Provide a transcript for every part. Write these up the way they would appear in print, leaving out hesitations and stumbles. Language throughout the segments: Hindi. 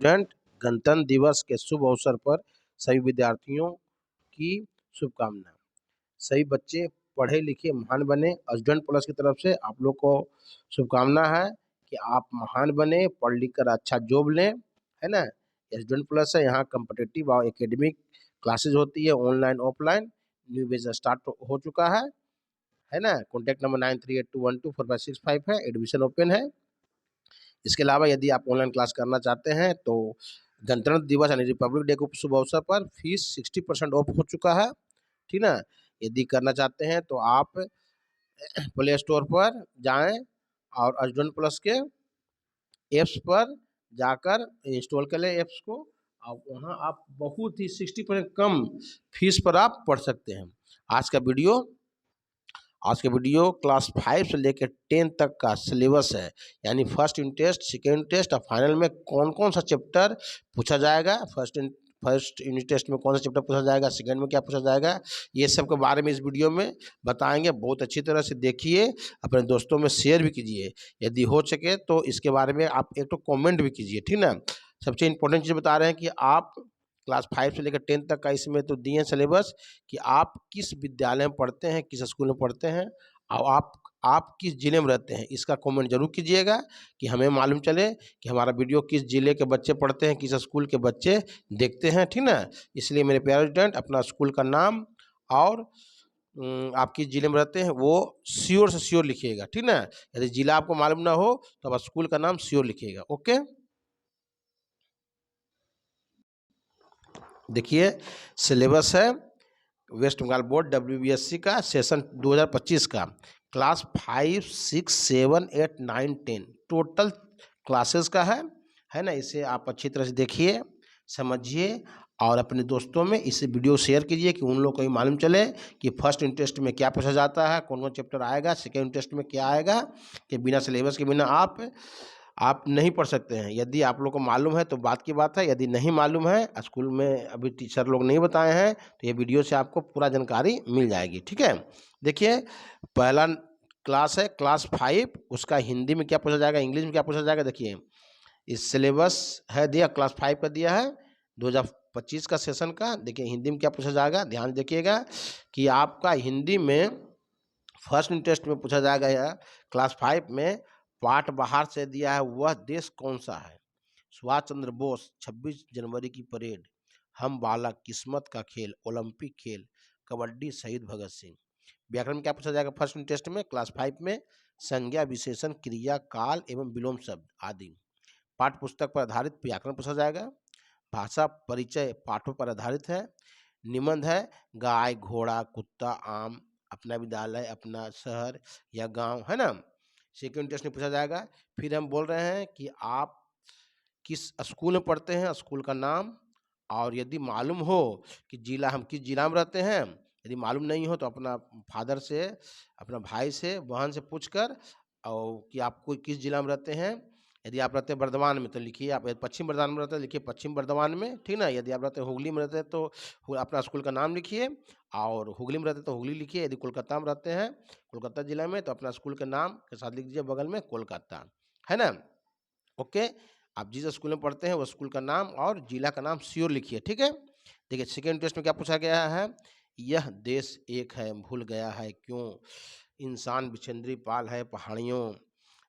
स्टूडेंट, गणतंत्र दिवस के शुभ अवसर पर सभी विद्यार्थियों की शुभकामनाएं। सभी बच्चे पढ़े लिखे महान बने। स्टूडेंट प्लस की तरफ से आप लोग को शुभकामना है कि आप महान बने, पढ़ लिख कर अच्छा जॉब लें, है ना। स्टूडेंट प्लस है, यहाँ कम्पिटिटिव और एकेडमिक क्लासेज होती है, online offline. New batch start हो चुका है ना। कॉन्टैक्ट नंबर 9382124565 है। एडमिशन ओपन है। इसके अलावा यदि आप ऑनलाइन क्लास करना चाहते हैं तो गणतंत्र दिवस यानी रिपब्लिक डे को शुभ अवसर पर फीस 60% ऑफ हो चुका है, ठीक ना। यदि करना चाहते हैं तो आप प्ले स्टोर पर जाएं और स्टूडेंट प्लस के ऐप्स पर जाकर इंस्टॉल कर लें ऐप्स को, और वहाँ आप बहुत ही 60% कम फीस पर आप पढ़ सकते हैं। आज के वीडियो क्लास 5 से लेकर 10 तक का सिलेबस है, यानी first unit test, second test और फाइनल में कौन कौन सा चैप्टर पूछा जाएगा। फर्स्ट यूनिट टेस्ट में कौन सा चैप्टर पूछा जाएगा, सेकेंड में क्या पूछा जाएगा, ये सब के बारे में इस वीडियो में बताएंगे। बहुत अच्छी तरह से देखिए, अपने दोस्तों में शेयर भी कीजिए। यदि हो सके तो इसके बारे में आप एक तो कॉमेंट भी कीजिए, ठीक ना। सबसे इम्पोर्टेंट चीज़ बता रहे हैं कि आप क्लास 5 से लेकर 10 तक का इसमें तो दिए हैं सिलेबस कि आप किस विद्यालय में पढ़ते हैं, किस स्कूल में पढ़ते हैं, और आप किस ज़िले में रहते हैं। इसका कमेंट जरूर कीजिएगा कि हमें मालूम चले कि हमारा वीडियो किस ज़िले के बच्चे पढ़ते हैं, किस स्कूल के बच्चे देखते हैं, ठीक ना। इसलिए मेरे प्यारे स्टूडेंट, अपना स्कूल का नाम और आप किस ज़िले में रहते हैं वो श्योर से श्योर लिखिएगा, ठीक ना। यदि ज़िला आपको मालूम ना हो तो आप स्कूल का नाम श्योर लिखिएगा। ओके, देखिए सिलेबस है वेस्ट बंगाल बोर्ड WBSC का सेशन 2025 का, क्लास 5, 6, 7, 8, 9, 10 टोटल क्लासेस का है ना। इसे आप अच्छी तरह से देखिए, समझिए और अपने दोस्तों में इसे वीडियो शेयर कीजिए कि उन लोगों को भी मालूम चले कि फर्स्ट यूनिट टेस्ट में क्या पूछा जाता है, कौन कौन चैप्टर आएगा, सेकेंड यूनिट टेस्ट में क्या आएगा, कि बिना सिलेबस के बिना आप नहीं पढ़ सकते हैं। यदि आप लोग को मालूम है तो बात की बात है, यदि नहीं मालूम है, स्कूल में अभी टीचर लोग नहीं बताए हैं, तो ये वीडियो से आपको पूरा जानकारी मिल जाएगी, ठीक है। देखिए पहला क्लास है क्लास 5, उसका हिंदी में क्या पूछा जाएगा, इंग्लिश में क्या पूछा जाएगा। देखिए इस सिलेबस है दिया, क्लास 5 का दिया है 2025 का सेशन का। देखिए हिंदी में क्या पूछा जाएगा, ध्यान देखिएगा कि आपका हिंदी में फर्स्ट यूनिट टेस्ट में पूछा जाएगा या क्लास 5 में पाठ बाहर से दिया है, वह देश कौन सा है। सुभाष चंद्र बोस, 26 जनवरी की परेड, हम बालक, किस्मत का खेल, ओलंपिक खेल, कबड्डी, शहीद भगत सिंह। व्याकरण में क्या पूछा जाएगा फर्स्ट यूनिट टेस्ट में क्लास 5 में, संज्ञा, विशेषण, क्रिया, काल एवं विलोम शब्द आदि। पाठ्य पुस्तक पर आधारित व्याकरण पूछा जाएगा। भाषा परिचय पाठों पर आधारित है। निबंध है गाय, घोड़ा, कुत्ता, आम, अपना विद्यालय, अपना शहर या गांव, है ना। सेकेंड टेस्ट में पूछा जाएगा। फिर हम बोल रहे हैं कि आप किस स्कूल में पढ़ते हैं, स्कूल का नाम, और यदि मालूम हो कि जिला, हम किस जिला में रहते हैं, यदि मालूम नहीं हो तो अपना फादर से, अपना भाई से, बहन से पूछकर, और कि आपको किस जिला में रहते हैं। यदि आप रहते हैं बर्धमान में तो लिखिए, आप पश्चिम बर्धमान में रहते हैं लिखिए पश्चिम बर्धमान में, ठीक ना। यदि आप रहते हैं हुगली में रहते हैं तो अपना स्कूल का नाम लिखिए, और हुगली में रहते हैं तो हुगली लिखिए। यदि कोलकाता में रहते हैं, कोलकाता जिला में, तो अपना स्कूल के नाम के साथ लिख दीजिए बगल में कोलकाता, है ना। ओके, आप जिस स्कूल में पढ़ते हैं वो स्कूल का नाम और जिला का नाम श्योर लिखिए, ठीक है। देखिए सेकेंड टेस्ट में क्या पूछा गया है, यह देश एक है, भूल गया है क्यों, इंसान बिछंद्री पाल है पहाड़ियों,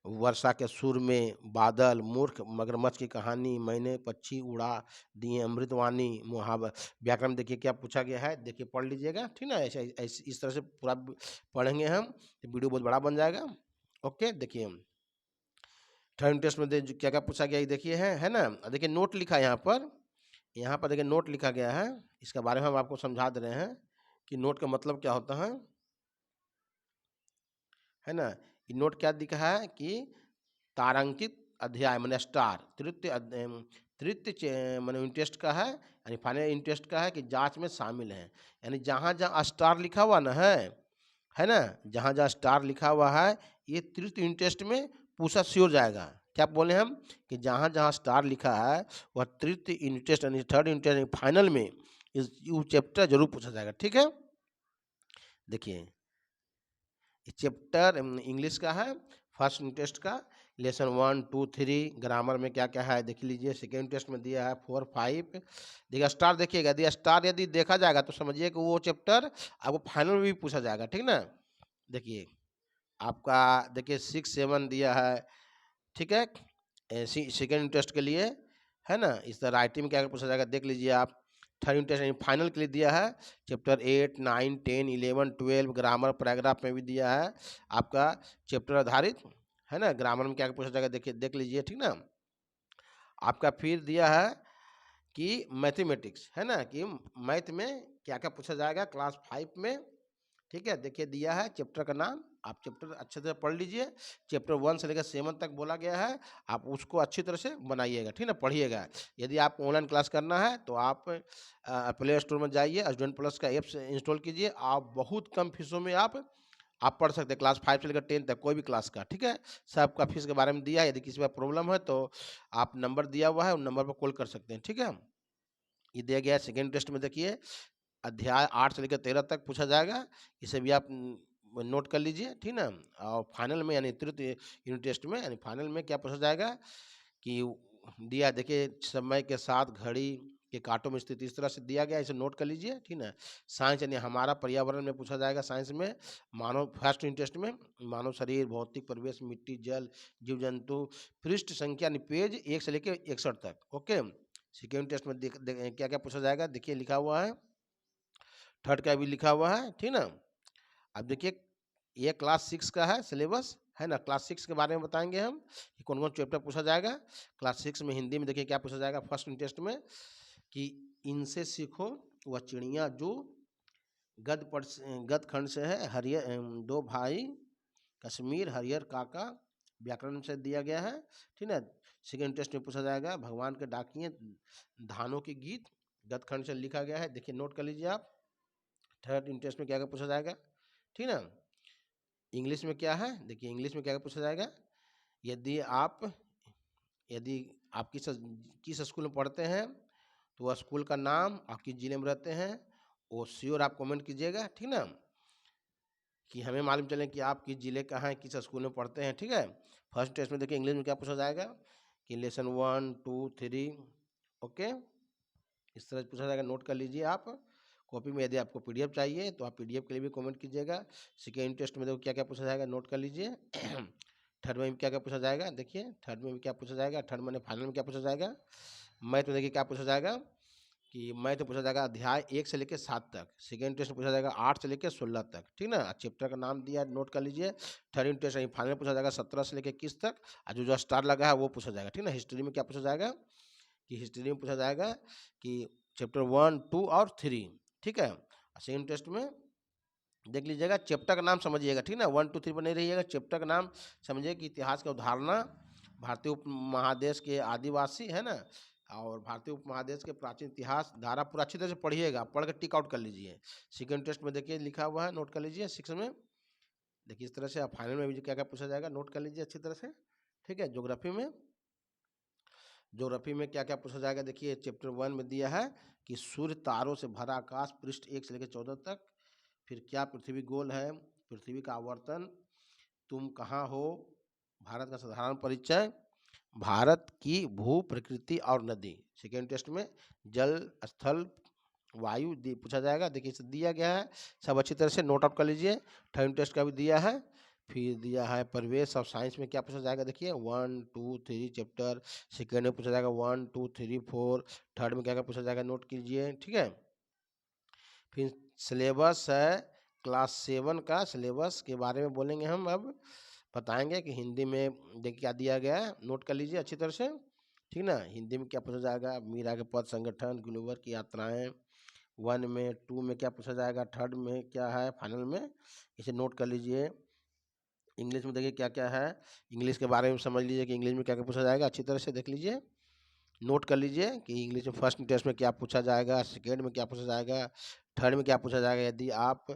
वर्षा के सुर में बादल, मूर्ख, मगरमच्छ की कहानी, मैंने पक्षी उड़ा दिए, अमृतवाणी, मुहावर। व्याकरण देखिए क्या पूछा गया है, देखिए पढ़ लीजिएगा, ठीक ना। ऐसे ऐसे इस तरह से पूरा पढ़ेंगे हम तो वीडियो बहुत बड़ा बन जाएगा। ओके, देखिए थर्ड टेस्ट में क्या क्या पूछा गया ये देखिए है ना। देखिए नोट लिखा है यहाँ पर देखिए नोट लिखा गया है, इसके बारे में हम आपको समझा दे रहे हैं कि नोट का मतलब क्या होता है ना। ये नोट क्या दिखा है कि तारांकित अध्याय मैंने स्टार, तृतीय मैंने इंटरेस्ट का है, यानी फाइनल इंटरेस्ट का है कि जांच में शामिल है। यानी जहाँ जहाँ स्टार लिखा हुआ ना है ना, जहाँ जहाँ स्टार लिखा हुआ है ये तृतीय इंटरेस्ट में पूछा श्योर जाएगा। क्या बोले हम कि जहाँ जहाँ स्टार लिखा है वह तृतीय इंटरेस्ट यानी थर्ड इंटरेस्ट फाइनल में इस चैप्टर जरूर पूछा जाएगा, ठीक है। देखिए चैप्टर इंग्लिश का है फर्स्ट टेस्ट का लेसन 1 2 3 ग्रामर में क्या क्या है देख लीजिए। सेकेंड टेस्ट में दिया है 4 5। देखिए स्टार देखिएगा, यदि स्टार यदि देखा जाएगा तो समझिए कि वो चैप्टर आपको फाइनल में भी पूछा जाएगा, ठीक ना। देखिए आपका देखिए 6 7 दिया है, ठीक है, सेकेंड टेस्ट के लिए, है ना। इस तरह राइटिंग में क्या क्या पूछा जाएगा देख लीजिए आप। थर्ड टेस्ट फाइनल के लिए दिया है चैप्टर 8 9 10 11 12 ग्रामर पैराग्राफ में भी दिया है आपका चैप्टर आधारित, है ना। ग्रामर में क्या क्या पूछा जाएगा देखिए देख लीजिए, ठीक ना। आपका फिर दिया है कि मैथमेटिक्स, है ना, कि मैथ में क्या क्या पूछा जाएगा क्लास 5 में, ठीक है। देखिए दिया है चैप्टर का नाम, आप चैप्टर अच्छे से पढ़ लीजिए। चैप्टर 1 से लेकर 7 तक बोला गया है, आप उसको अच्छी तरह से बनाइएगा, ठीक ना, पढ़िएगा। यदि आपको ऑनलाइन क्लास करना है तो आप प्ले स्टोर में जाइए, स्टूडेंट प्लस का ऐप इंस्टॉल कीजिए। आप बहुत कम फीसों में आप पढ़ सकते हैं क्लास 5 से लेकर 10 तक कोई भी क्लास का, ठीक है। सबका फीस के बारे में दिया है। यदि किसी का प्रॉब्लम है तो आप नंबर दिया हुआ है, उन नंबर पर कॉल कर सकते हैं, ठीक है। ये दिया गया है सेकेंड टेस्ट में। देखिए अध्याय 8 से लेकर 13 तक पूछा जाएगा, इसे भी आप नोट कर लीजिए, ठीक ना। और फाइनल में यानी तृतीय यूनिट टेस्ट में यानी फाइनल में क्या पूछा जाएगा कि दिया, देखिए समय के साथ घड़ी के कांटों में स्थिति इस तरह से दिया गया, इसे नोट कर लीजिए, ठीक ना। साइंस यानी हमारा पर्यावरण में पूछा जाएगा। साइंस में मानव फर्स्ट यूनिट टेस्ट में मानव शरीर, भौतिक परिवेश, मिट्टी, जल, जीव जंतु, पृष्ठ संख्या यानी पेज 1 से लेकर 61 तक, ओके। सेकेंड टेस्ट में क्या क्या पूछा जाएगा देखिए लिखा हुआ है, थर्ड का भी लिखा हुआ है, ठीक ना। अब देखिए ये क्लास 6 का है सिलेबस, है ना। क्लास 6 के बारे में बताएंगे हम कि कौन कौन चैप्टर पूछा जाएगा। क्लास 6 में हिंदी में देखिए क्या पूछा जाएगा फर्स्ट टेस्ट में कि इनसे सीखो वह चिड़िया जो गद खंड से है, हरियर दो भाई, कश्मीर, हरियर काका, व्याकरण से दिया गया है, ठीक है। सेकेंड टेस्ट में पूछा जाएगा भगवान के डाकिए, धानों के गीत, गद खंड से लिखा गया है, देखिए नोट कर लीजिए आप। थर्ड इंटरेस्ट में क्या क्या पूछा जाएगा, ठीक ना। इंग्लिश में क्या है देखिए, इंग्लिश में क्या क्या पूछा जाएगा। यदि आप यदि आप किस स्कूल में पढ़ते हैं तो वह स्कूल का नाम, आप किस जिले में रहते हैं वो श्योर आप कमेंट कीजिएगा, ठीक ना, कि हमें मालूम चले कि आप किस जिले का हैं, किस स्कूल में पढ़ते हैं, ठीक है। फर्स्ट टेस्ट में देखिए इंग्लिश में क्या पूछा जाएगा कि लेसन 1 2 3, ओके, इस तरह से पूछा जाएगा, नोट कर लीजिए आप कॉपी में। यदि आपको पीडीएफ चाहिए तो आप पीडीएफ के लिए भी कमेंट कीजिएगा। सेकेंड टेस्ट में देखो क्या क्या पूछा जाएगा, नोट कर लीजिए। थर्ड में भी क्या क्या पूछा जाएगा देखिए, थर्ड में भी क्या पूछा जाएगा, थर्ड में फाइनल में क्या पूछा जाएगा। मैथ में देखिए क्या पूछा जाएगा कि मैथ में पूछा जाएगा अध्याय 1 से लेकर 7 तक। सेकेंड टेस्ट में पूछा जाएगा 8 से लेकर 16 तक, ठीक ना। चैप्टर का नाम दिया नोट कर लीजिए। थर्ड टेस्ट फाइनल में पूछा जाएगा 17 से लेकर 21 तक, और जो स्टार लगा है वो पूछा जाएगा, ठीक ना। हिस्ट्री में क्या पूछा जाएगा कि हिस्ट्री में पूछा जाएगा कि चैप्टर 1 2 और 3, ठीक है। सेकेंड टेस्ट में देख लीजिएगा, चैप्टर का नाम समझिएगा, ठीक ना। 1 2 3 पर नहीं रहिएगा, चैप्टर का नाम समझिए कि इतिहास की अवधारणा, भारतीय उपमहादेश के आदिवासी, है ना, और भारतीय उपमहादेश के प्राचीन इतिहास धारा पूरा अच्छी तरह से पढ़िएगा, पढ़ के टिक आउट कर लीजिए। सेकेंड टेस्ट में देखिए लिखा हुआ है, नोट कर लीजिए 6 में। देखिए इस तरह से आप फाइनल में भी क्या क्या पूछा जाएगा नोट कर लीजिए अच्छी तरह से, ठीक है। ज्योग्राफी में क्या क्या पूछा जाएगा देखिए, चैप्टर 1 में दिया है कि सूर्य तारों से भरा आकाश, पृष्ठ 1 से लेकर 14 तक। फिर क्या पृथ्वी गोल है, पृथ्वी का आवर्तन, तुम कहाँ हो, भारत का साधारण परिचय, भारत की भू प्रकृति और नदी। सेकेंड टेस्ट में जल, स्थल, वायु पूछा जाएगा, देखिए इसे दिया गया है, सब अच्छी तरह से नोट आउट कर लीजिए। थर्ड टेस्ट का भी दिया है। फिर दिया है परिवेश और साइंस में क्या पूछा जाएगा देखिए 1 2 3 चैप्टर। सेकेंड में पूछा जाएगा 1 2 3 4। थर्ड में क्या क्या पूछा जाएगा नोट कीजिए, ठीक है। फिर सिलेबस है क्लास 7 का, सिलेबस के बारे में बोलेंगे हम अब, बताएंगे कि हिंदी में देखिए क्या दिया गया है, नोट कर लीजिए अच्छी तरह से, ठीक ना। हिंदी में क्या पूछा जाएगा, मीरा के पद संगठन, गुलवर की यात्राएं, 1 में, 2 में क्या पूछा जाएगा, थर्ड में क्या है, फाइनल में, इसे नोट कर लीजिए। इंग्लिश में देखिए क्या क्या है, इंग्लिश के बारे में समझ लीजिए कि इंग्लिश में क्या क्या पूछा जाएगा, अच्छी तरह से देख लीजिए, नोट कर लीजिए कि इंग्लिश में फर्स्ट टेस्ट में क्या पूछा जाएगा, सेकेंड में क्या पूछा जाएगा, थर्ड में क्या पूछा जाएगा। यदि आप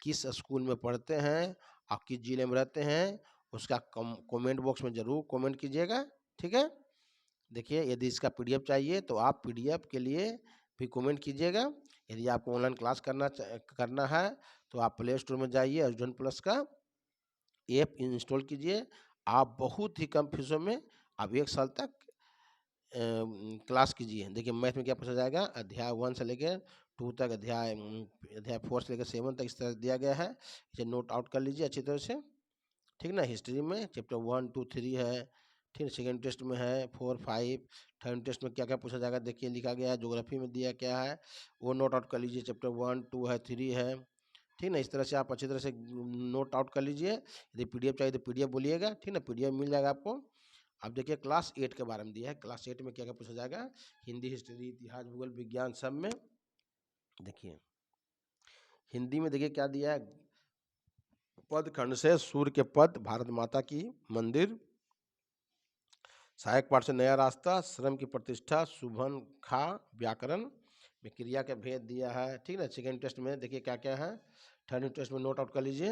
किस स्कूल में पढ़ते हैं, आप किस जिले में रहते हैं, उसका कमेंट बॉक्स में ज़रूर कमेंट कीजिएगा, ठीक है। देखिए यदि इसका पीडीएफ चाहिए तो आप पीडीएफ के लिए भी कमेंट कीजिएगा। यदि आपको ऑनलाइन क्लास करना है तो आप प्ले स्टोर में जाइए, स्टूडेंट प्लस का ऐप इंस्टॉल कीजिए, आप बहुत ही कम फीसों में आप 1 साल तक क्लास कीजिए। देखिए मैथ में क्या पूछा जाएगा, अध्याय 1 से लेकर 2 तक, अध्याय 4 से लेकर 7 तक इस तरह दिया गया है। इसे नोट आउट कर लीजिए अच्छी तरह से, ठीक ना। हिस्ट्री में चैप्टर 1, 2, 3 है, ठीक है। सेकेंड टेस्ट में है 4, 5। थर्ड टेस्ट में क्या क्या पूछा जाएगा देखिए लिखा गया है। ज्योग्राफी में दिया क्या है वो नोट आउट कर लीजिए। चैप्टर 1, 2 है, 3 है, ठीक ना। इस तरह से आप अच्छी तरह से नोट आउट कर लीजिए। यदि पीडीएफ चाहिए तो पीडीएफ बोलिएगा, ठीक ना, पीडीएफ मिल जाएगा आपको। अब देखिए क्लास 8 के बारे में दिया है। क्लास 8 में क्या क्या पूछा जाएगा, हिंदी, हिस्ट्री, इतिहास, भूगोल, विज्ञान सब में। देखिए हिंदी में देखिए क्या दिया है, पद खंड से सूर्य के पद, भारत माता की मंदिर, सहायक पाठ से नया रास्ता, श्रम की प्रतिष्ठा, शुभन खा, व्याकरण में क्रिया का भेद दिया है, ठीक ना। सेकेंड टेस्ट में देखिए क्या क्या है। थर्ड टेस्ट में नोट आउट कर लीजिए।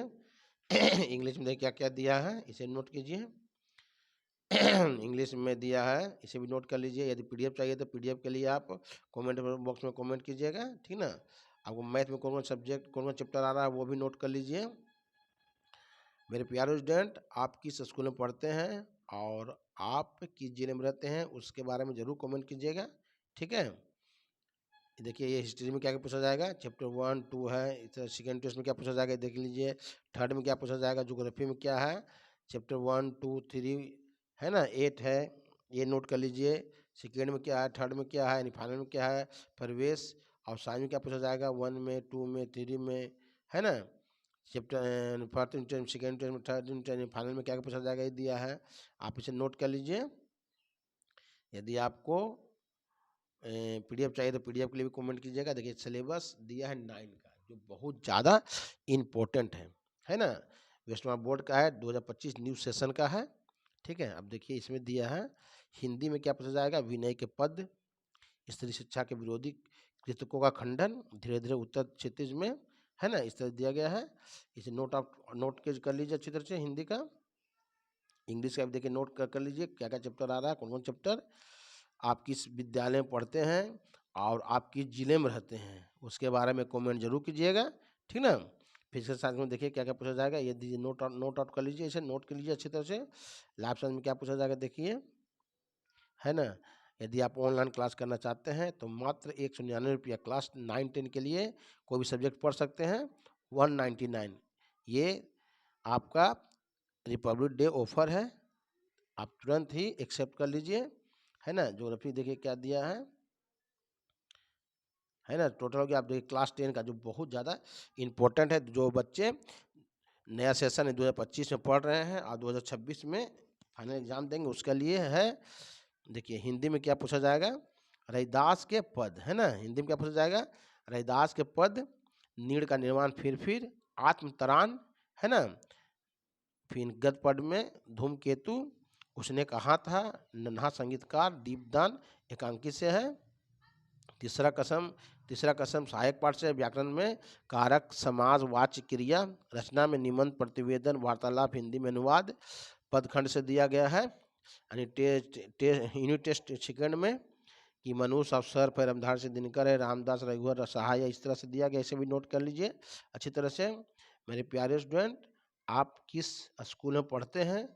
इंग्लिश में देखिए क्या क्या दिया है, इसे नोट कीजिए। इंग्लिश में दिया है, इसे भी नोट कर लीजिए। यदि पीडीएफ चाहिए तो पीडीएफ के लिए आप कमेंट बॉक्स में कमेंट कीजिएगा, ठीक ना। आपको मैथ में कौन कौन सब्जेक्ट, कौन कौन चैप्टर आ रहा है वो भी नोट कर लीजिए। मेरे प्यारे स्टूडेंट, आप किस स्कूल में पढ़ते हैं और आप किस जिले में रहते हैं उसके बारे में जरूर कमेंट कीजिएगा, ठीक है। देखिए ये हिस्ट्री में क्या क्या पूछा जाएगा, चैप्टर 1, 2 है। इस सेकेंड टेस्ट में क्या पूछा जाएगा देख लीजिए। थर्ड में क्या पूछा जाएगा, ज्योग्राफी में क्या है, चैप्टर 1, 2, 3 है ना, 8 है, ये नोट कर लीजिए। सेकेंड में क्या है, थर्ड में क्या है, यानी फाइनल में क्या है, परिवेश और साइंस में क्या पूछा जाएगा, 1 में, 2 में, 3 में, है ना। Chapter first inter, second inter, third inter, final में क्या क्या पूछा जाएगा ये दिया है, आप इसे नोट कर लीजिए। यदि आपको पीडीएफ चाहिए तो पीडीएफ के लिए भी कमेंट कीजिएगा। देखिए सिलेबस दिया है 9 का जो बहुत ज़्यादा इम्पोर्टेंट है ना। वेस्ट बंगाल बोर्ड का है, 2025 न्यू सेशन का है, ठीक है। अब देखिए इसमें दिया है हिंदी में क्या पूछा जाएगा, विनय के पद, स्त्री शिक्षा के विरोधी कृतकों का खंडन, धीरे धीरे उत्तर क्षितिज में, है ना, इस तरह दिया गया है। इसे नोट कर लीजिए अच्छी तरह से हिंदी का। इंग्लिश का भी देखिए नोट कर लीजिए क्या क्या चैप्टर आ रहा है, कौन कौन चैप्टर। आप किस विद्यालय में पढ़ते हैं और आप किस जिले में रहते हैं उसके बारे में कमेंट जरूर कीजिएगा, ठीक ना। फिर इसके साथ में देखिए क्या क्या पूछा जाएगा ये दीजिए, नोट आउट कर लीजिए, इसे नोट कर लीजिए अच्छी तरह से। लाइव साइंस में क्या पूछा जाएगा देखिए, है ना। यदि आप ऑनलाइन क्लास करना चाहते हैं तो मात्र 199 रुपया क्लास 9-10 के लिए कोई भी सब्जेक्ट पढ़ सकते हैं, 199। ये आपका रिपब्लिक डे ऑफर है, आप तुरंत ही एक्सेप्ट कर लीजिए, है ना। ज्योग्राफी देखिए क्या दिया है ना। टोटल हो गया आप देखिए क्लास 10 का जो बहुत ज़्यादा इम्पोर्टेंट है। जो बच्चे नया सेशन है 2025 में पढ़ रहे हैं और 2026 में फाइनल एग्जाम देंगे उसके लिए है। देखिए हिंदी में क्या पूछा जाएगा, रैदास के पद, है ना। हिंदी में क्या पूछा जाएगा, रैदास के पद, नीड़ का निर्माण, फिर आत्मतरान, है ना। फिर गद पद में धूमकेतु, उसने कहा था, नन्हा संगीतकार, दीपदान एकांकी से है। तीसरा कसम सहायक पाठ से, व्याकरण में कारक, समाज, वाच्य, क्रिया, रचना में निबंध, प्रतिवेदन, वार्तालाप, हिंदी में अनुवाद, पदखंड से दिया गया है। यानी यूनिट टेस्ट सेकंड में कि मनुष्य, अवसर, पैरमधार से दिनकर है, रामदास, रघुवर, सहाय, इस तरह से दिया गया, इसे भी नोट कर लीजिए अच्छी तरह से। मेरे प्यारे स्टूडेंट, आप किस स्कूल में पढ़ते हैं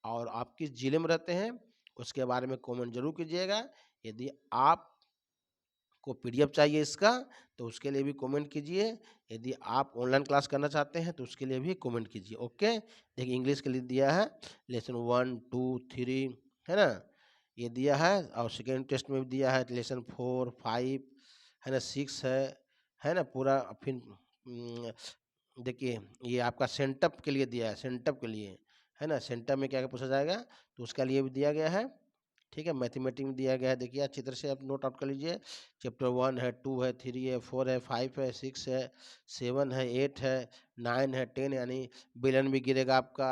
और आप किस जिले में रहते हैं उसके बारे में कमेंट जरूर कीजिएगा। यदि आप को पीडीएफ चाहिए इसका तो उसके लिए भी कमेंट कीजिए। यदि आप ऑनलाइन क्लास करना चाहते हैं तो उसके लिए भी कमेंट कीजिए, ओके। देखिए इंग्लिश के लिए दिया है लेसन 1, 2, 3, है ना, ये दिया है। और सेकेंड टेस्ट में भी दिया है लेसन 4, 5, है ना, 6 है ना पूरा। फिर देखिए ये आपका सेंटअप के लिए दिया है, सेंटअप के लिए, है ना। सेंटअप में क्या क्या पूछा जाएगा तो उसका लिए भी दिया गया है, ठीक है। मैथमेटिक्स में दिया गया है, देखिए अच्छी तरह से आप नोट आउट कर लीजिए। चैप्टर 1 है, 2 है, 3 है, 4 है, 5 है, 6 है, 7 है, 8 है, 9 है, 10, यानी बिलन भी गिरेगा आपका,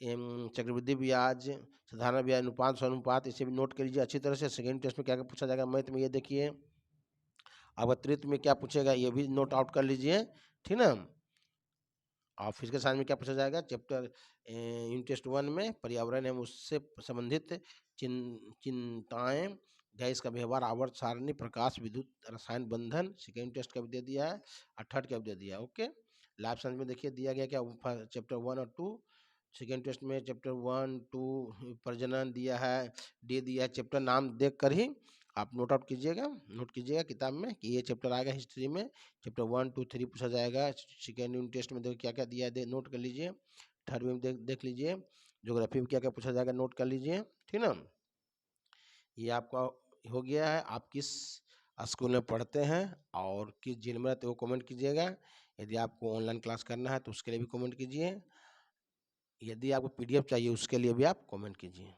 चक्रवृद्धि ब्याज, साधारण ब्याज, अनुपात, स्वानुपात, इसे भी नोट कर लीजिए अच्छी तरह से। सेकेंड टेस्ट में क्या क्या पूछा जाएगा मैथ में ये देखिए। अवतरित में क्या पूछेगा ये भी नोट आउट कर लीजिए, ठीक ना। और फिजिकल साइंस में क्या पूछा जाएगा, चैप्टर यूनिट 1 में पर्यावरण एवं उससे संबंधित चिंताएं, गैस का व्यवहार, आवर्त सारणी, प्रकाश, विद्युत, रसायन बंधन, सेकेंड टेस्ट का भी दे दिया है और थर्ड का भी दे दिया है, ओके। लाइफ साइंस में देखिए दिया गया क्या, चैप्टर 1 और 2 सेकेंड टेस्ट में चैप्टर 1, 2 प्रजनन दिया है, डी दिया है। चैप्टर नाम देख कर ही आप नोट आउट कीजिएगा, नोट कीजिएगा किताब में कि ये चैप्टर आएगा हिस्ट्री में, चैप्टर 1, 2, 3 पूछा जाएगा। सेकेंड यूनिट टेस्ट में देखो क्या क्या दिया है, नोट कर लीजिए। थर्ड में देख लीजिए, ज्योग्राफी में क्या क्या पूछा जाएगा, नोट कर लीजिए, ठीक ना। ये आपका हो गया है। आप किस स्कूल में पढ़ते हैं और किस जिले में रहते हो, कमेंट कीजिएगा। यदि आपको ऑनलाइन क्लास करना है तो उसके लिए भी कमेंट कीजिए। यदि आपको पीडीएफ चाहिए उसके लिए भी आप कमेंट कीजिए।